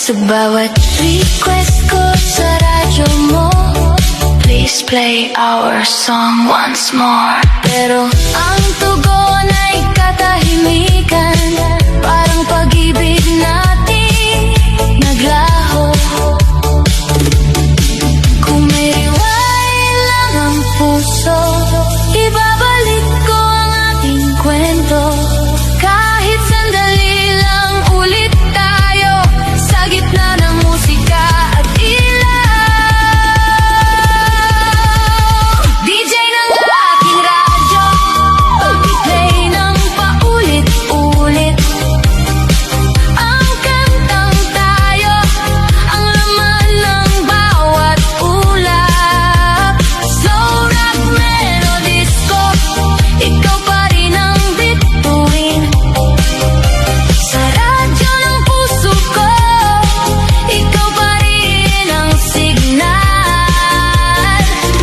Sa bawat request ko sa radyo mo, please play our song once more. Pero ang tugon ay katahimikan, parang pag-ibig natin naglaho. Kung may rewind lang ang puso, ibabalik ko ang ating kwento. Kahit sandali lang ulit tayo sa gitna ng musika at ilaw. DJ ng aking radyo, pag-play ng paulit-ulit ang kantang tayo, ang laman ng bawat ulap. Slow rock, melodies ko, ikaw pa rin ang bituin. Sa radyo ng puso ko, ikaw pa rin ang signal.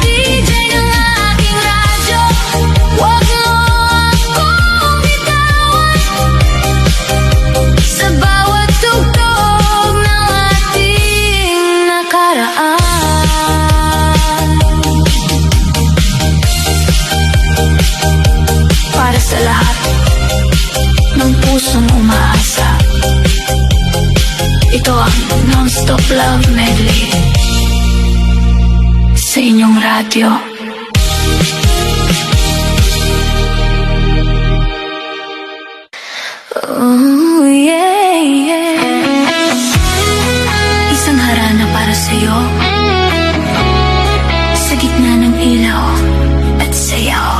DJ ng aking radyo, huwag mo akong bitawan. Sa bawat tugtog ng ating nakaraan, para sa lahat ng pusong umaasa, ito ang non-stop love medley sa inyong radyo. Oh, yeah, yeah. Isang harana para sa'yo, sa gitna ng ilaw at sayaw.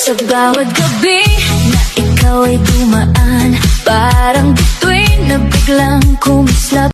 Sa bawat gabi na ikaw ay dumaan, parang bituin na biglang kumislap.